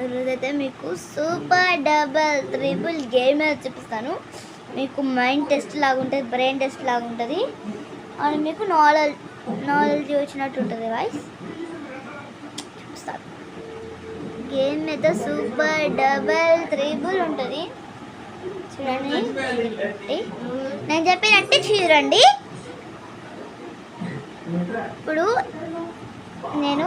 ఈరోజైతే మీకు super double triple game చూపిస్తాను. మీకు మైండ్ టెస్ట్ లాగా ఉంటుంది, బ్రెయిన్ టెస్ట్ లాగా ఉంటుంది, అని మీకు నాలెడ్జ్ వచ్చినట్టు ఉంటుంది. వాయిస్ చూపిస్తాను. గేమ్ అయితే సూపర్ డబల్ త్రిబుల్ ఉంటుంది. చూడండి, నేను చెప్పినట్టే చూడండి. ఇప్పుడు నేను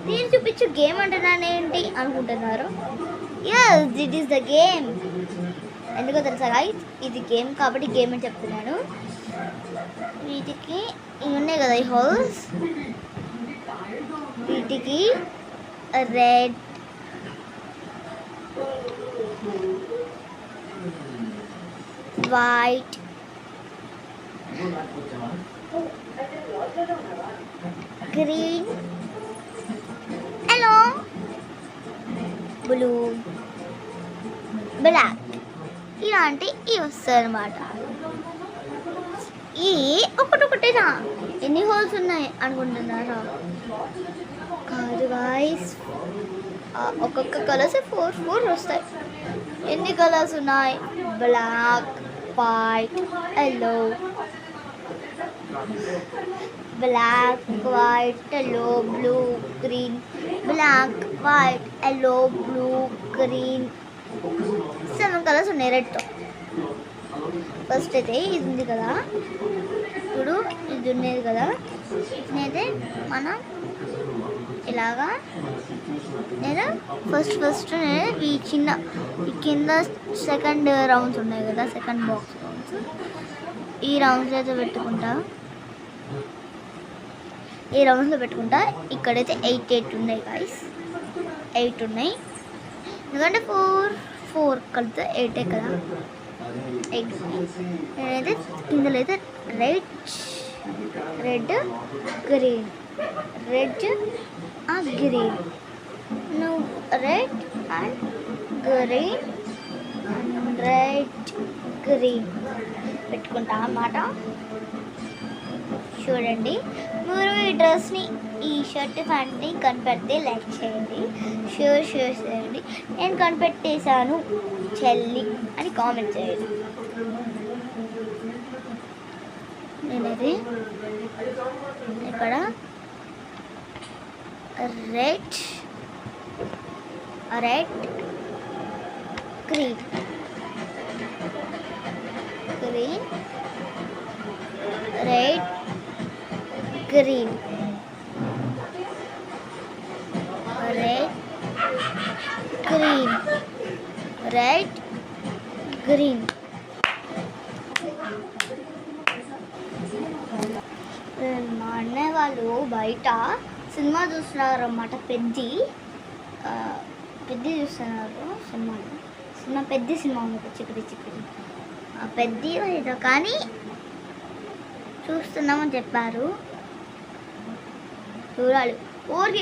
దీన్ని చూపించు గేమ్ అంటున్నాను ఏంటి అనుకుంటున్నారు. Yes, it is the game. ఎందుకో తెలుసా గైస్, ఇది గేమ్ కాబట్టి గేమ్ అని చెప్తున్నాను. వీటికి ఇవి ఉన్నాయి కదా, ఈ హోల్స్, వీటికి red, white, green, yellow, blue, black ఇలాంటి ఇవి వస్తాయి అన్నమాట. ఈ ఒకటేనా ఎన్ని హోల్స్ ఉన్నాయి అనుకుంటున్నారా? కాదు గాయ్స్, ఒక్కొక్క కలర్స్ 4 వస్తాయి. ఎన్ని కలర్స్ ఉన్నాయి? Black, white, yellow, black, white, yellow, blue, green, black, white, yellow, blue, green, 7 colours ఉన్నాయి రెడ్తో. ఫస్ట్ అయితే ఇది ఉంది కదా, ఇప్పుడు ఇది ఉండేది కదా, ఇదైతే మనం ఇలాగా నేను ఫస్ట్ ఈ కింద సెకండ్ రౌండ్స్ ఉన్నాయి కదా, సెకండ్ బాక్స్ రౌండ్స్, ఈ రౌండ్స్ అయితే పెట్టుకుంటా. ఈ రౌండ్స్లో పెట్టుకుంటా. ఇక్కడైతే 8 ఉన్నాయి గాయ్స్, 8 ఉన్నాయి. ఎందుకంటే 4 కలిపితే 8 కదా, 8 ఉన్నాయి. నేనైతే ఇందులో అయితే రెడ్, గ్రీన్, గ్రీన్, నువ్వు రెడ్ అండ్ గ్రీన్ పెట్టుకుంటా అన్నమాట. చూడండి, మీరు ఈ డ్రెస్ని, ఈ షర్ట్ ప్యాంట్ని కనిపెడితే లైక్ చేయండి, షేర్ చేయండి. నేను కనిపెట్టేశాను చెల్లి అని కామెంట్ చేయండి. నేనైతే ఇక్కడ red, green, red, green, red, green. మా అన్నయ్య వాళ్ళు బయట సినిమా చూస్తున్నారు అన్నమాట. పెద్ద చూస్తున్నారు సినిమా పెద్ద సినిమా ఉంది, చిక్కడి పెద్ద ఏదో కానీ చూస్తున్నామని చెప్పారు. చూడాలి. ఊరికి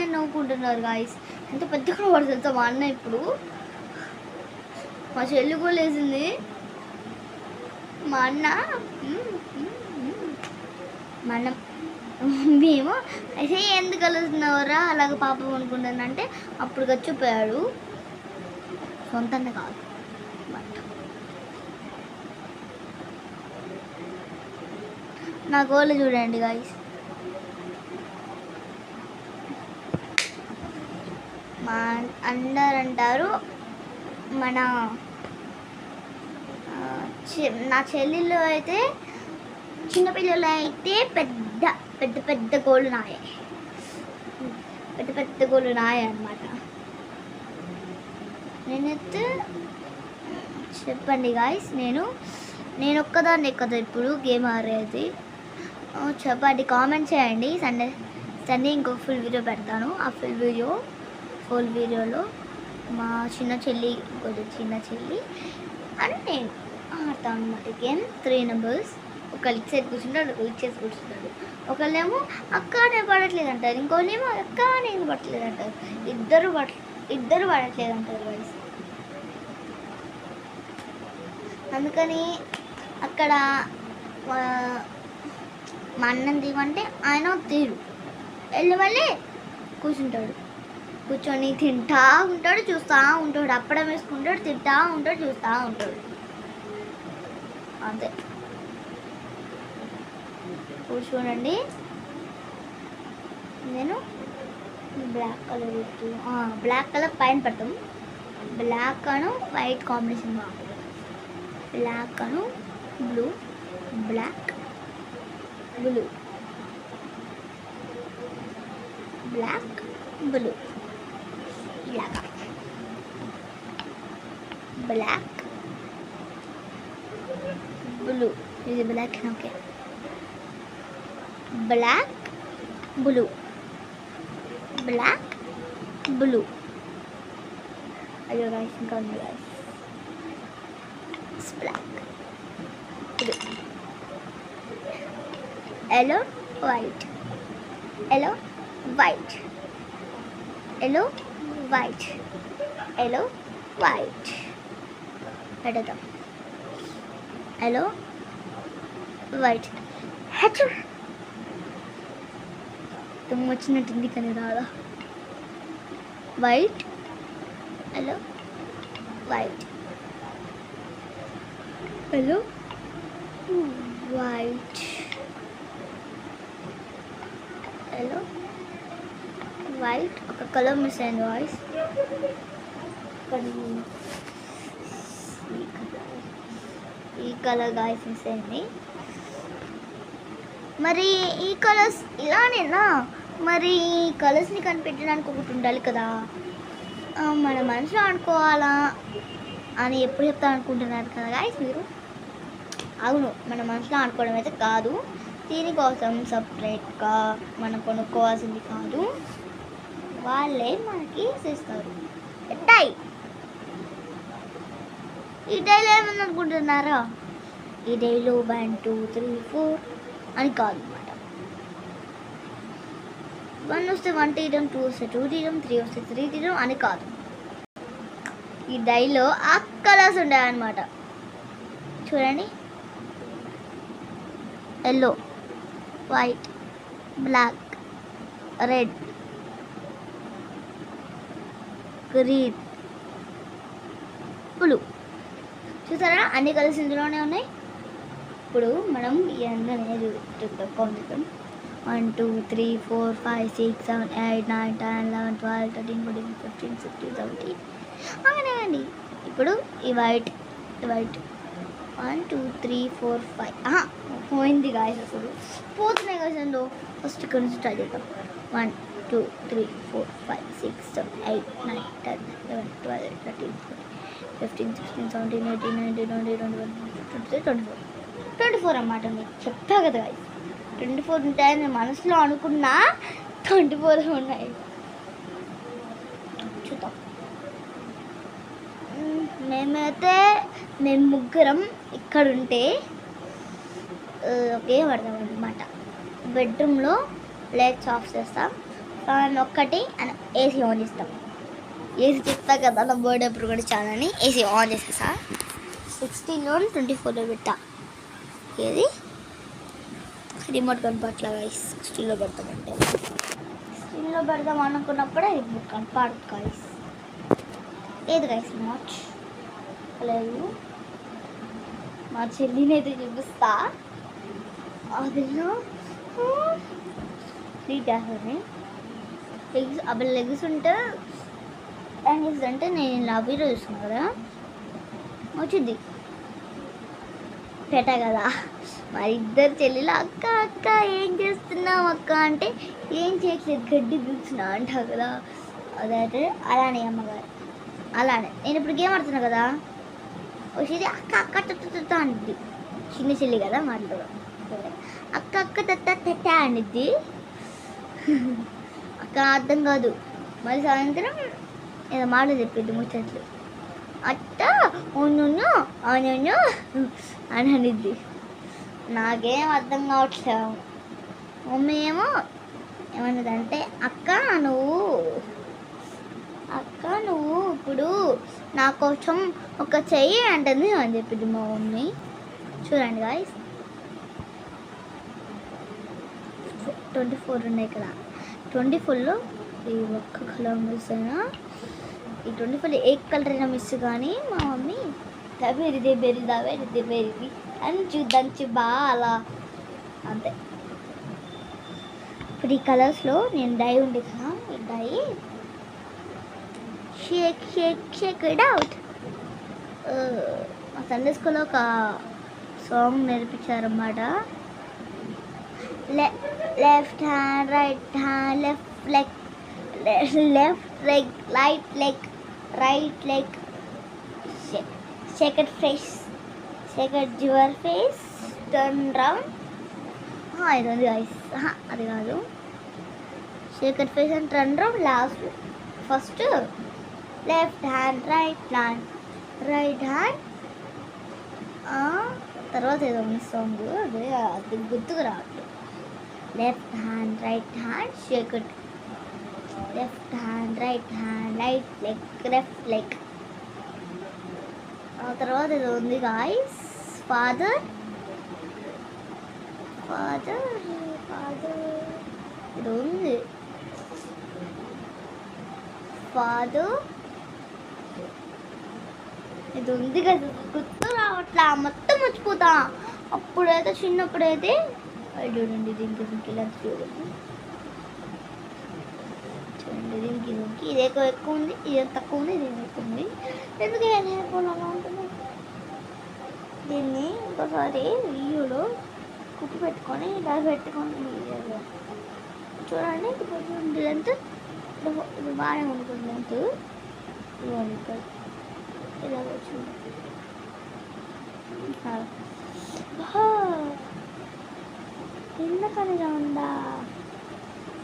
అని నవ్వుకుంటున్నారు గాయస్. ఎంత పెద్దగా పడుతుందో మా అన్న. ఇప్పుడు మా చెల్లి కూడా లేచింది. మా అన్న మేము అయితే ఎందుకు కలుస్తున్నావురా అలాగ పాపం అనుకుంటానంటే అప్పుడు గచ్చిపోయాడు. సొంతంగా కాదు, బట్ నా గోళ్ళు చూడండి గాయస్. మా అందరు అంటారు నా చెల్లెళ్ళు అయితే, చిన్నపిల్లలు అయితే పెద్ద గోళ్ళు నాయ, పెద్ద గోళ్ళు నాయ అన్నమాట. నేనైతే చెప్పండి గాయస్, నేను ఒక్కదాన్నే కదా ఇప్పుడు గేమ్ ఆడేది. చెప్పండి, కామెంట్ చేయండి. సండే ఇంకొక ఫుల్ వీడియో పెడతాను. ఆ ఫుల్ వీడియోలో మా చిన్న చెల్లి అని నేను ఆడతాను అన్నమాట గేమ్. 3 మెంబర్స్, ఒకళ్ళు ఇటు సైడ్ కూర్చుంటాడు, ఒకళ్ళు ఇటు సైడ్ కూర్చుంటాడు. ఒకళ్ళేమో అక్క నేను పడట్లేదు అంటారు, ఇంకోళ్ళేమో అక్క నేను పడట్లేదు అంటారు. ఇద్దరు పడట్లేదు అంటారు వయసు. అందుకని అక్కడ మా అన్నం తీయమంటే ఆయన తీరు వెళ్ళి మళ్ళీ కూర్చుంటాడు. కూర్చొని తింటా ఉంటాడు, చూస్తూ ఉంటాడు, అప్పడం వేసుకుంటాడు, తింటా ఉంటాడు, చూస్తూ ఉంటాడు. అంతే. ఇప్పుడు చూడండి, నేను బ్లాక్ కలర్ బ్లాక్ కలర్ పైన పెడతాం. బ్లాక్ అను వైట్ కాంబినేషన్ బాగుంటుంది. బ్లాక్ అను blue, black blue, black blue, ఇలాగా బ్లాక్ బ్లూ. ఇది black. Okay, black blue, black blue. అయ్యో గైస్, ఇంకా ఉంది guys. Black blue, yellow white, yellow white, yellow white, yellow white పెడదాం. Yellow white. హెచ్ తుమ్ము వచ్చినట్టుంది కానీ రాదా. White, yellow white, yellow white, yellow white. ఒక కలర్ మిస్ అయింది వాయిస్. ఈ కలర్ గాయస్ మిస్ అయింది. మరి ఈ కలర్స్ ఇలానేనా? మరి ఈ కలర్స్ని కనిపెట్టడానికి ఒకటి ఉండాలి కదా. మన మనసులో అనుకోవాలా అని ఎప్పుడు చెప్తా అనుకుంటున్నారు కదా గాయస్ మీరు. అవును, మన మనసులో అనుకోవడం అయితే కాదు. దీనికోసం సపరేట్గా మనం కొనుక్కోవాల్సింది కాదు, వాళ్ళే మనకి ఇస్తారు. డై. ఈ డైలో ఏమని అనుకుంటున్నారా? ఈ డైలో 1 2 3 4 అని కాదు అన్నమాట. 1 వస్తే 1 తీయడం, 2 వస్తే 2 తీయడం, 3 వస్తే 3 తీయడం అని కాదు. ఈ డైలో ఆ కలర్స్ ఉంటాయన్నమాట. చూడండి, yellow, white, black, red, green, blue. చూసారా, అన్ని కలర్స్ ఇందులోనే ఉన్నాయి. ఇప్పుడు మనం ఇవన్నీ చూద్దాం. 1 2 3 4 5 6 7 8 9 10 11 12 13 14 15 16 17 അങ്ങനെ అండి. ఇప్పుడు ఈ వైట్ 1 2 3 4 5 పోయింది గాయస్. అసలు పోతున్నాయి కదా. ఫస్ట్ ఇక్కడ నుంచి స్టార్ట్ చేద్దాం. 1 2 3 4 5 6 7 8 9 10 11 12 13 14 15 16 17 18 19 20 21 22 23 24 అన్నమాట. మీకు చెప్తా కదా గాయస్, 24 ఉంటాయని మనసులో అనుకున్నా 24 ఉన్నాయి. చూద్దాం. మేము ముగ్గురం ఇక్కడుంటే ఒకే పడతాం అన్నమాట. బెడ్రూమ్లో లైట్స్ ఆఫ్ చేస్తాం, ఫ్యాన్ ఒక్కటి అండ్ ఏసీ ఆన్ చేస్తాం. ఏసీ చెప్తా కదా, నా బర్త్డే అప్పుడు కూడా చాలా అని ఏసీ ఆన్ చేసేసా. 16లో 24లో పెట్టా. ఏది రిమోట్ కనపట్లా. 16లో పెడతామంటే 16లో పెడదాం అనుకున్నప్పుడే రిమోట్ కనపడదు గాయస్. ఏది గాయస్ రిమోట్ లేదు. మా చెల్లిని అయితే చూపిస్తా. అదిలో లెగ్స్ అప్పుడు లెగ్స్ ఉంటే లెగ్స్ అంటే నేను ఇలా వీడియో చూస్తున్నాను కదా, వచ్చింది పెట్టా కదా. మరి ఇద్దరు చెల్లెలు అక్క అక్క ఏం చేస్తున్నావు అక్క అంటే ఏం చేయట్లేదు గడ్డి చూస్తున్నా అంటావు కదా. అదైతే అలానే అమ్మగారు అలానే. నేను ఇప్పుడు గేమ్ ఆడుతున్నా కదా, వచ్చేది అక్క అక్క తత్త అనిద్ది. చిన్న చెల్లి కదా మాట్లాడు. అక్క అక్క తత్త అనిద్ది. అక్క అర్థం కాదు. మరి సాయంత్రం ఏదో మాటలు చెప్పింది ముచ్చట్లు. అత్త అవును అవును అని అనిద్ది. నాకేం అర్థం కావట్లేదు. మమ్మీ ఏమో ఏమన్నదంటే అక్క నువ్వు ఇప్పుడు నా కోసం ఒక చెయ్యి అంటుంది అని చెప్పింది మా మమ్మీ. చూడండి గాయస్, 24 ఉన్నాయి కదా. 24లో ఈ ఒక్క కలర్ మిస్ అయినా ఈ 24 ఏ కలర్ అయినా మిస్ కానీ మా మమ్మీ దబేరిదే బెరి దబేరిదే బెరిది దంచు బాగా అంతే. ఇప్పుడు ఈ కలర్స్లో నేను డై ఉంది కదా, ఈ die shake shake shake it out. మా సండే స్కూల్లో ఒక సాంగ్ నేర్పించారన్నమాట. Left hand right hand left leg right leg second face second your face turn round. ఇది ఉంది గైస్, అది కాదు. Second face and turn round last. First left hand right hand తర్వాత ఏదో ఉంది సాంగ్, అది గుర్తుకు రావట్లేదు. Left hand right hand shake it, left hand right hand left leg. ఆ తర్వాత ఏదో ఉంది గాయస్, ఫాదర్ ఇది ఉంది. ఫాదర్ ఇది ఉంది కదా, గుర్తు రావట్లా, మొత్తం మర్చిపోతా. అప్పుడైతే చిన్నప్పుడైతే చూడండి దీనికి ఇలా చూడండి దీనికి ఇది ఎక్కువ ఉంది, ఇది తక్కువ ఉంది, ఇది ఎక్కువ ఉంది. ఎందుకు అలా ఉంటుంది? దీన్ని ఇంకోసారి వీడియోలో కుప్పి పెట్టుకొని ఇలా పెట్టుకొని చూడండి. ఇప్పుడు లెంత్ ఇది బాగానే ఉంటుంది, లెంత్ ఇలా వచ్చింది. ఎందుకని ఇలా ఉందా?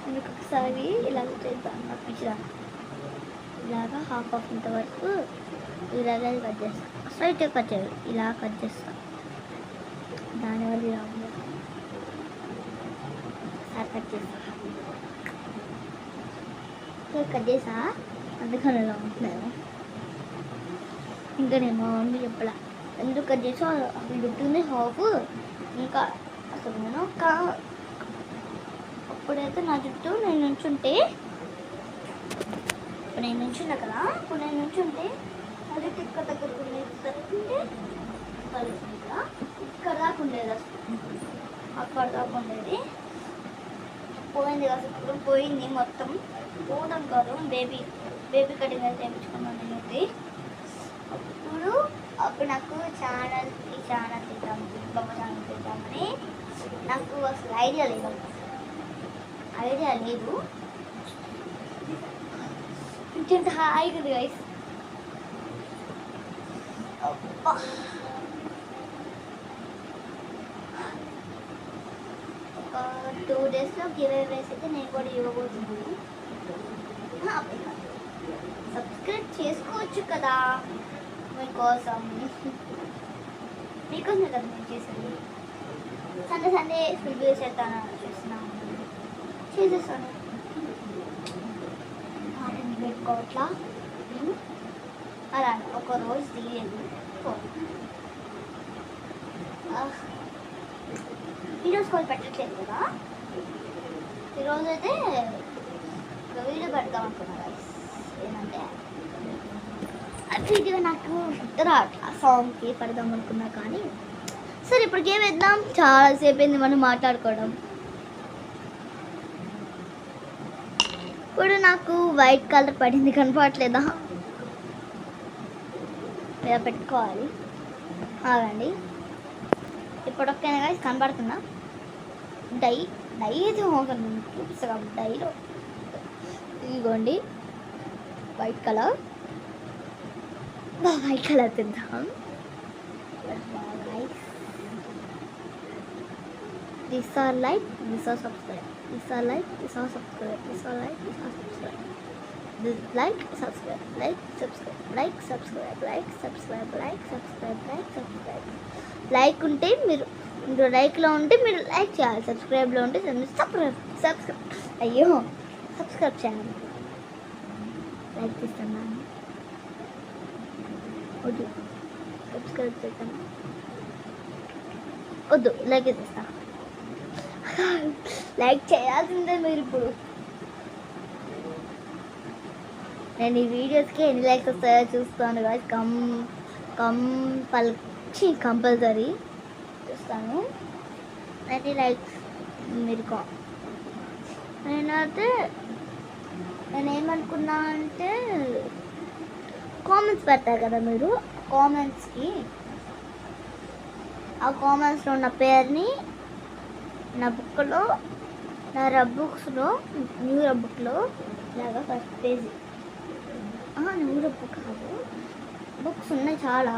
మీకు ఒకసారి ఇలాగ చేద్దాం, పిచ్చిదా ఇలాగా హాఫ్ ఇంత వరకు ఇలాగే కట్ చేస్తాను. స్ట్రైట్గా కట్ చేయాలి, ఇలా కట్ చేస్తాను. దానివల్ల ఇలా ఉంది, సార్ కట్ చేస్తా కట్ చేసా, అందుకని ఇలా ఉంటున్నాను. ఇంకా నేను మా మమ్మీ చెప్పలా ఎందుకు కట్ చేసా, అసలు గుర్తుంది హాఫ్. ఇంకా అసలు నేను అప్పుడైతే నా జుట్టు నేను నుంచుంటే, ఇప్పుడు నేను నుంచున్నా కదా, ఇప్పుడు నేను నుంచుంటే అది ఇక్కడ దగ్గరకు ఉండేది, ఇక్కడ దాకా ఉండేది, అసలు అక్కడ దాకా ఉండేది. పోయింది కదా, ఇప్పుడు పోయింది మొత్తం. పోవడం కాదు, బేబీ కటింగ్ అయితే తెప్పించుకున్నాను నేనైతే. అప్పుడు నాకు ఈ ఛానల్ చేద్దాం, బొమ్మ ఛానల్ చేద్దామని నాకు అసలు ఐడియా లేదు. ఇంత హాయిగా ఉంది గైస్. ఒక 2 డేస్లో గివ్ అవేస్ అయితే నేను కూడా ఇవ్వబోతున్నాను. సబ్స్క్రైబ్ చేసుకోవచ్చు కదా, మీకోసం కదా నేను చేసేది. సండే ఫుల్ వీడియోస్ చేస్తాను, చేసేస్తాను. వాటిని పెట్టుకోవట్లా అలా ఒక రోజు తీయదు. వీడియోస్ కూడా పెట్టట్లేదు కదా, ఈరోజు అయితే వీడియో పెడతాం అనుకున్నా. ఏంటంటే వీడియో నాకు ఇద్దరు ఆ సాంగ్కి పెడదాం అనుకున్నా, కానీ సరే ఇప్పుడు గేమ్ వేద్దాం. చాలాసేపు అయింది మనం మాట్లాడుకోవడం. ఇప్పుడు నాకు వైట్ కలర్ పడింది, కనపడట్లేదా? ఇలా పెట్టుకోవాలి, ఆగండి. ఇప్పుడు ఒక్కైనా కానీ కనపడుతుందా? డై అయితే చూపిస్తా. డైలో ఇదిగోండి వైట్ కలర్ తిందాం. These are like, these are subscribe. These are like, these are subscribe. These are like, these are subscribe. This like, subscribe, like, subscribe, like, subscribe, like, subscribe, like, subscribe, like, subscribe. Like ఉంటే మీరు లైక్లో ఉంటే మీరు like చేయాలి, సబ్స్క్రైబ్లో ఉంటే subscribe అయ్యో subscribe చేయాలి. Like చేస్తున్నాను, వద్దు సబ్స్క్రైబ్ చేస్తాను, వద్దు లైక్ చేస్తా. లైక్ చేయాల్సిందే మీరు. ఇప్పుడు నేను ఈ వీడియోస్కి ఎన్ని లైక్స్ వస్తాయో చూస్తాను గాయస్. కంపల్సరీ చూస్తాను. 90 లైక్స్ మీరు నేనైతే నేనేమనుకున్నా అంటే కామెంట్స్ పెడతారు కదా మీరు, కామెంట్స్కి ఆ కామెంట్స్లో ఉన్న పేరుని నా బుక్లో, నా రబ్బుక్స్లో, న్యూ రబ్బుక్లో ఇలాగా ఫస్ట్ పేజీ, న్యూ రబ్బుక్ కాదు, బుక్స్ ఉన్నాయి చాలా.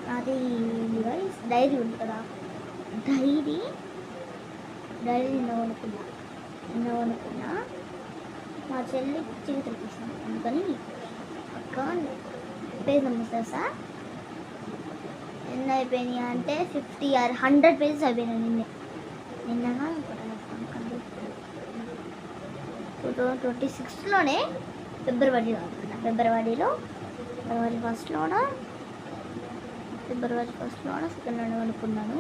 నాది డైరీ ఉంది కదా, డైరీ నిన్నవనుకున్నా మా చెల్లి చిన్న తెప్పిస్తాను. అందుకని అక్క పేజ్ నెంబర్ తెలుసా ఎన్ని అయిపోయినాయి అంటే 50 or 100 పేజెస్ అయిపోయినాయి నిన్నగా 2026లోనే ఫిబ్రవరిలో ఫిబ్రవరి ఫస్ట్లోన సెకండ్లోనే అనుకున్నాను.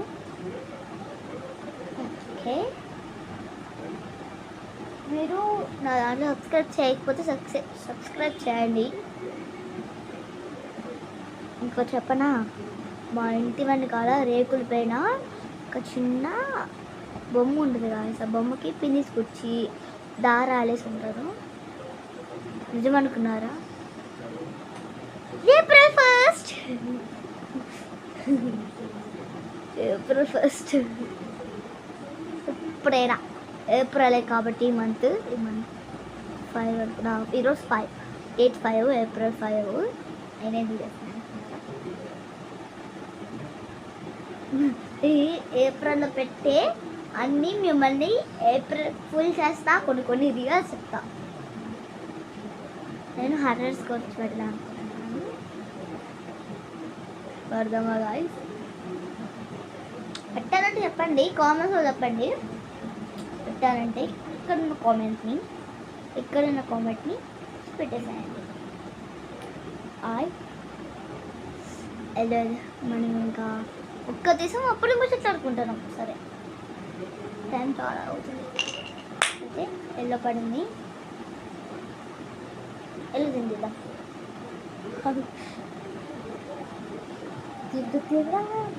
ఓకే, మీరు నా దాంట్లో సబ్స్క్రైబ్ చేయకపోతే సబ్స్క్రైబ్ చేయండి. ఇంకో చెప్పనా, మా ఇంటి వెనకాల రేకుల పైన ఒక చిన్న బొమ్మ ఉంటుంది కదా, ఆ బొమ్మకి పిన్నిస్ కుచ్చి దారాలేసి ఉంటారు. నిజమనుకున్నారా? ఏప్రిల్ ఫస్ట్ ఇప్పుడైనా ఏప్రిలే కాబట్టి ఈ మంత్ 5 అనుకున్నా. ఈరోజు 5 ఏప్రిల్ 5 నేనే తీసేస్తాను. ఈ ఏప్రిల్లో పెట్టే అన్నీ మిమ్మల్ని ఏప్రిల్ ఫుల్ చేస్తా, కొన్ని రియల్ చెప్తా. నేను హర్రర్స్ గురించి పెట్టాను అనుకుంటున్నాను. అర్థమా గాయ్స్? పెట్టాలంటే చెప్పండి, కామెంట్స్లో చెప్పండి. పెట్టాలంటే ఇక్కడున్న కామెంట్ని పెట్టేసేయండి. మనం ఇంకా ఒక్క దేశం అప్పుడు ముచ్చట్లాడుకుంటున్నాం. సరే, టైం చాలా అవుతుంది. అయితే ఎల్లో పడింది, ఎల్లో తిందిద్దాం.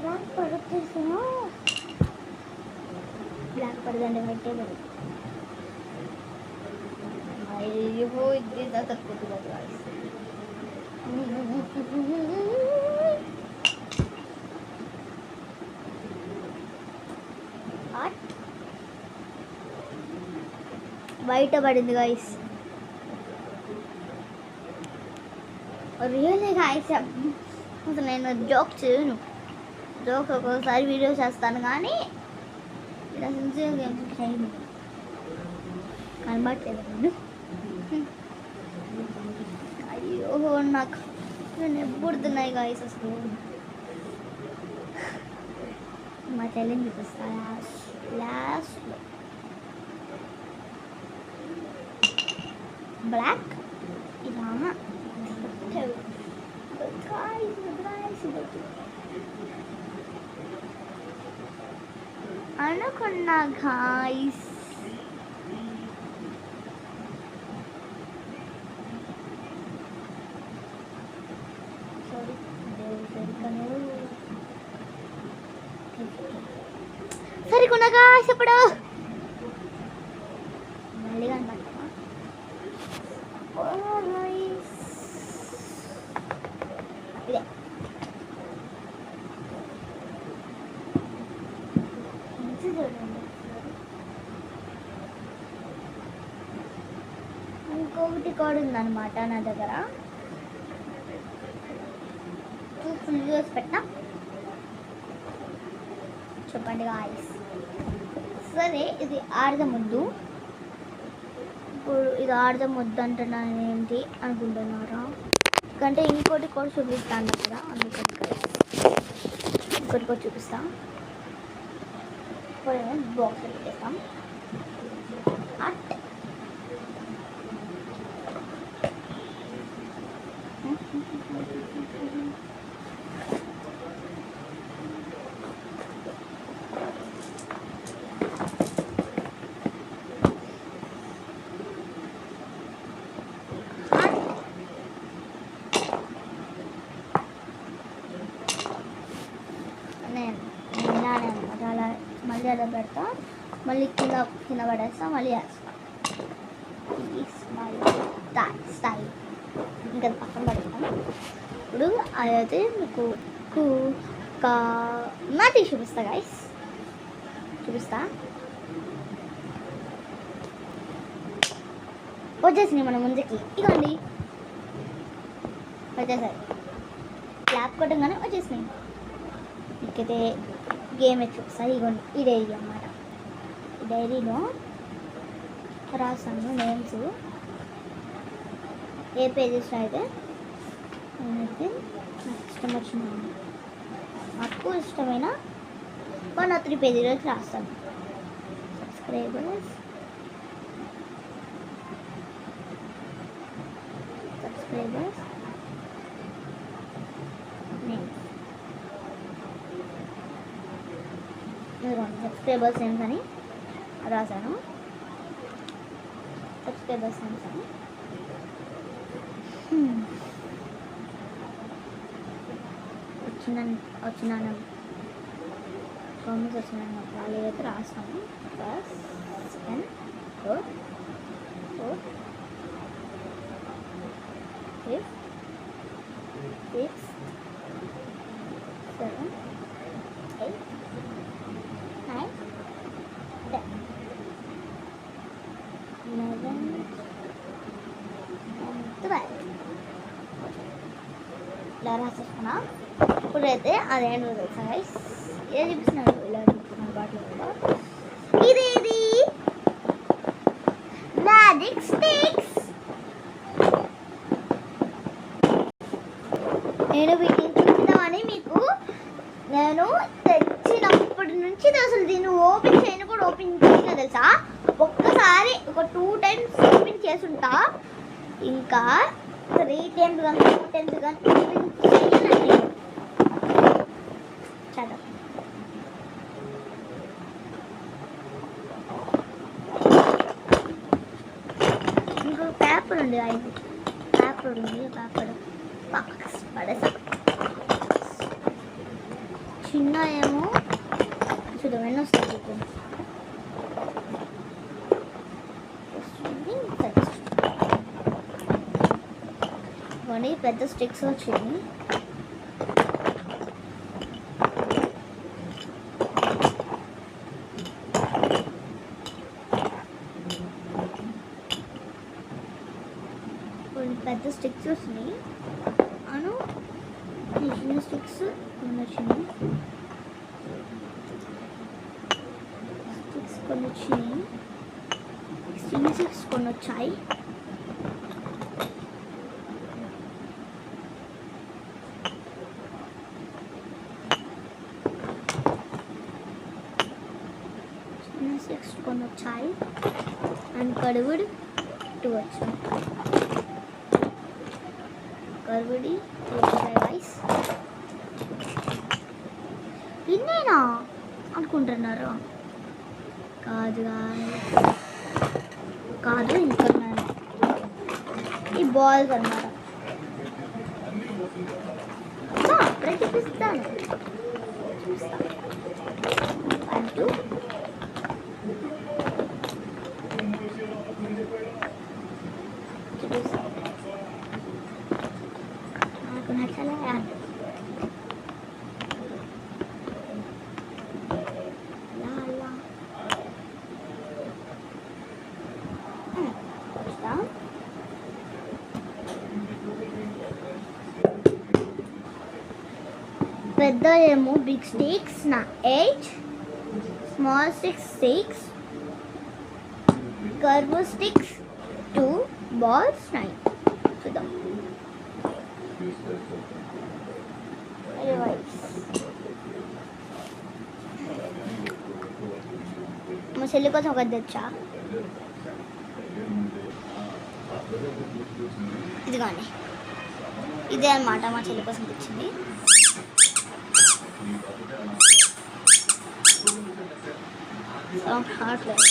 బ్లాక్ పడుతున్నా, బ్లాక్ పడదండి పెట్టే పడు. అయ్యో ఇది తక్కువ కాదు. బయట పడింది గాయస్, రియల్లీ గాయస్. అసలు నేను జోక్ చేయను, ఒక్కొక్కసారి వీడియో చేస్తాను కానీ ఇలా సిన్సియర్ గేమ్స్ చేయను. కనబడట్లేదు నేను. అయ్యో నాకు ఎప్పుడుతున్నాయి గాయస్. అసలు మా చెల్లిని చూపిస్తా లాస్ట్లో. బ్లాక్ ఇలా అనుకున్నా గాయ్స్. సరికొన్నా గాయ్స్, ఇప్పుడు మళ్ళీ కనపడతామా? ఇదే ఇంకొకటి కూడా ఉందన్నమాట నా దగ్గర. ఫుల్ వీడియోస్ పెట్టినా చెప్పండి గాయ్స్. సరే, ఇది ఆడద ముద్దు. ఇప్పుడు ఇది ఆడద ముద్దు అంటున్నాను ఏంటి అనుకుంటున్నారా? ఎందుకంటే ఇంకోటి కూడా చూపిస్తాను కదా, అందుకని గాయ్స్ ఇంకోటి కూడా చూపిస్తాం. బాక్స్ పెట్టేస్తాం. అలా పెడతా, మళ్ళీ కింద కింద పడేస్తా, మళ్ళీ వేస్తా. స్టైల్ ఇంకా పక్కన పడతాను. ఇప్పుడు అదైతే మీకు నాటి చూపిస్తా గైస్, చూపిస్తా. వచ్చేసినాయి మన ముందుకి, ఇదిగోండి వచ్చేసాయి. ల్యాప్ కొట్టంగానే వచ్చేసినాయి. ఇకైతే గేమ్ చూపిస్తా. ఇదిగోండి ఈ డైరీ అన్నమాట. ఈ డైరీలో రాసాను నేమ్స్, ఏ పేజెస్లో అయితే నేనైతే నాకు ఇష్టం వచ్చిన, నాకు ఇష్టమైన 1 or 3 పేజీలోకి రాస్తాను. సబ్స్క్రైబర్స్ సబ్స్క్రైబర్స్ నేమ్స్ అని రాశాను. సబ్స్క్రైబర్స్ నేమ్స్ అని వచ్చిన కామెంట్స్ వచ్చిన వాళ్ళు ఏదైతే రాస్తాము. First, second, third, fourth, fifth, sixth, 7, 8, 9, 10, 11, 12 ఇలా రాసేసుకున్నా. ఇప్పుడైతే అదేంటో తెలుసా గైస్, ఏం చూపిస్తున్నాడు ఇలా చూపిస్తున్నాడు బాటిల్ కూడా. ఇది మ్యాజిక్ స్టిక్స్. నేను వీటిని చూపిద్దామని మీకు నేను తెచ్చినప్పటి నుంచి అసలు దీన్ని ఓపెన్ చేయను కూడా ఓపెన్ చేసిన తెలుసా. ఒక్కసారి ఒక 2 times ఓపెన్ చేసుంటా, ఇంకా 3 times కానీ 4 times కానీ ఓపెన్ చేయనండి. చదువు ఇంకో పేపర్ ఉంది, పేపర్ బాక్స్ పడేసా. చిన్న ఏమో చూద్దాం ఎన్ని వస్తాయి. పెద్ద స్టిక్స్ వచ్చింది. పెద్ద స్టిక్స్ వచ్చినాయి అను, చిన్న స్టిక్స్ కొన్ని వచ్చినాయి. స్టిక్స్ కొన్ని వచ్చినాయి, చిన్న స్టిక్స్ కొన్ని వచ్చాయి. చిన్న స్టిక్స్ కొన్ని వచ్చాయి అండ్ కడుగుడు 2 వచ్చాయి. కర్వడి రైస్ ఇన్నేనా అనుకుంటున్నారు? కాదు ఇంకా ఈ బాల్స్ అన్నమాట. అప్పుడే చూపిస్తాను. అంటూ నాకు నచ్చలే అంటూ పెద్ద ఏమో బిగ్ స్టిక్స్ నా 8, small sticks 6, curve sticks 2, balls 9. చూద్దాం. మా చెల్లి కోసం ఒకటి తెచ్చా. ఇదిగోండి, ఇదే అన్నమాట మా చెల్లి కోసం తెచ్చింది. హార్ట్వేర్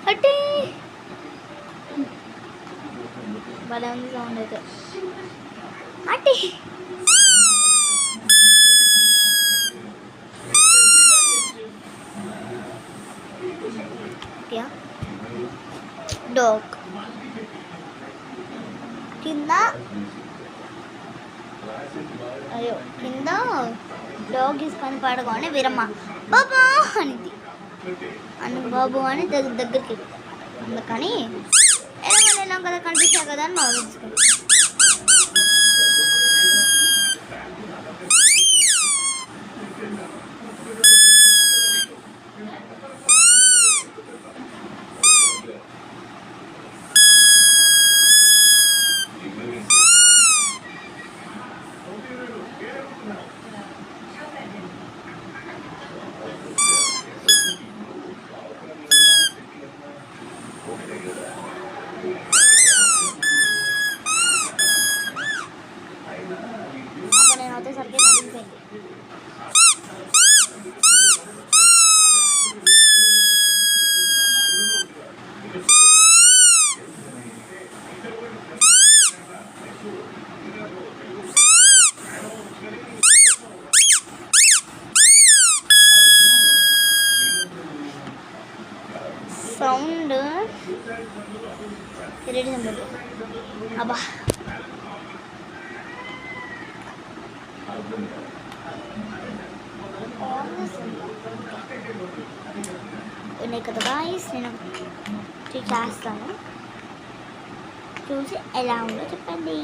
అంటే భలే ఉంది సౌండ్ అయితే. అంటే డాగ్ కింద, అయ్యో కింద డాగ్ తీసుకొని పడగానే వీరమ్మ బాబా అనిది బాబు అని దగ్గరికి అందుకని ఏమన్నా కదా కనిపించా కదా అని బాగా తీసుకుంది. నేను వచ్చేసరికి నడిగిపోయింది. సౌండ్ అబ్బా ఉన్నాయి కదా గాయ్స్, నేను చేస్తాను, చూసి ఎలా ఉందో చెప్పండి.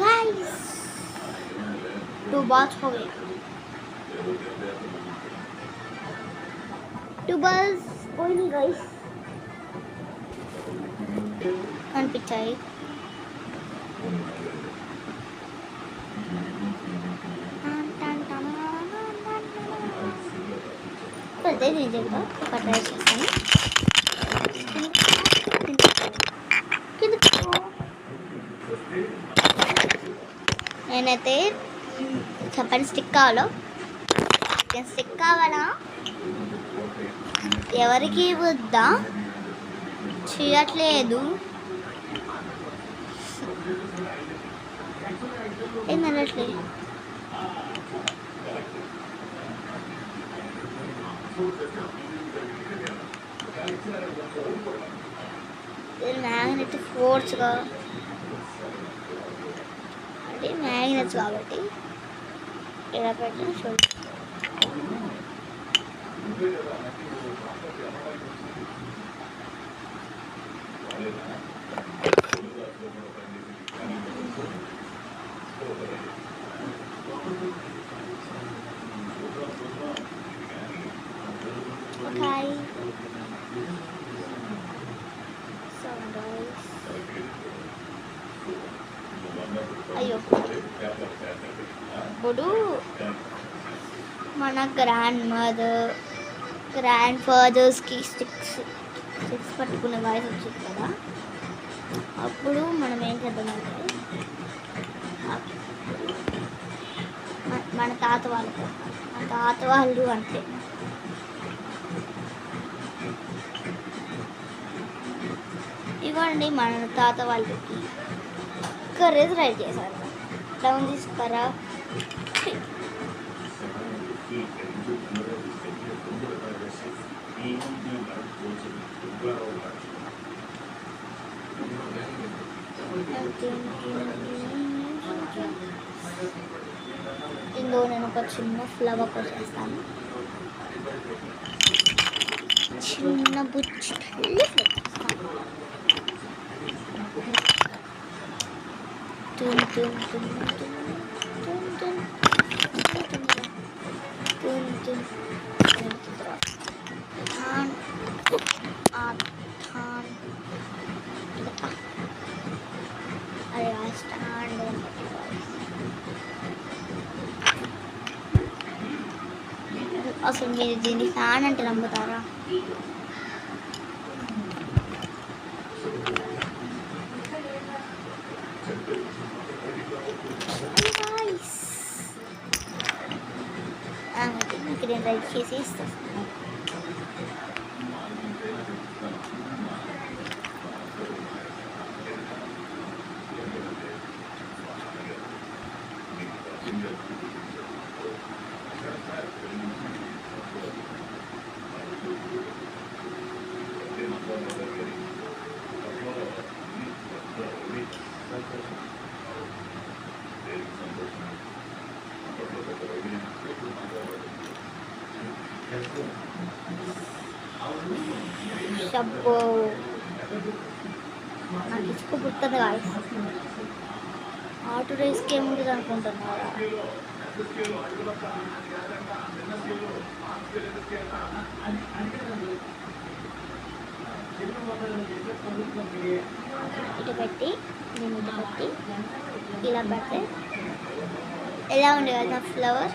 गाइस 2 बात हो गई, 2 बस कोई नहीं गाइस कनिపించాయి. అదే నిజంగా ఒక ట్రై చేస్తాను. నేనైతే చెప్పండి స్టిక్ కావాలో, స్టిక్ కావాలా ఎవరికి వద్దా చేయట్లేదు ఏం అనట్లేదు. మ్యాగ్నెట్ ఫోర్స్గా అంటే మ్యాగ్నెట్స్ కాబట్టి ఇలా పెట్టిన చూడండి. Okay. So guys, అయ్యో ఇప్పుడు మన గ్రాండ్ ఫాదర్స్కి స్టిక్స్ పట్టుకునే వయసు వచ్చింది కదా, అప్పుడు మనం ఏం చేద్దామంటే మన తాత వాళ్ళు అంటే ఇవ్వండి మన తాత వాళ్ళకి కర్రీస్ రెడీ చేశారు. డౌన్ తీసుకురా ఇందులో నేను ఒక చిన్న ఫ్లవర్ కోసేస్తాను, చిన్న బుచ్చి అసలు మీరు దీన్ని ఫ్యాన్ అంటే నమ్ముతారా? మీకు నేను రైట్ చేసి ఇస్తాను. షబ్బో నాకు ఇసుక పుట్టదు గాయస్. ఆటో రేస్కి ఏముంటుంది అనుకుంటున్నారా? ఇటు పెట్టి నేను ఇటు పెట్టి ఇలా పెడితే ఎలా ఉండే కదా నా ఫ్లవర్.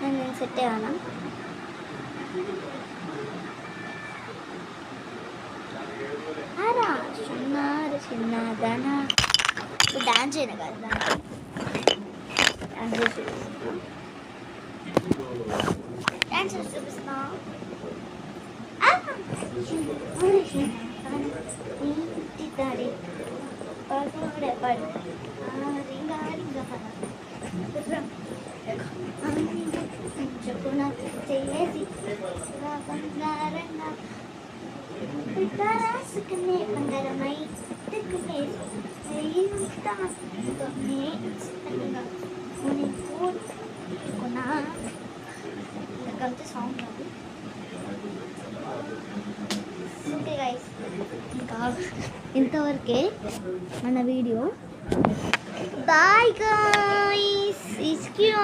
నేను సెట్ అయ్యానా? అరా చిన్నదనా ఇప్పుడు డాన్స్ చేయను కదా, డాన్స్ చూపిస్తున్నా. రాసుకునే బంగారమై సాంగ్ అది. ఓకే గైస్, ఇంకా ఇంతవరకే మన వీడియో. Bye guys, ఇస్క్యూ.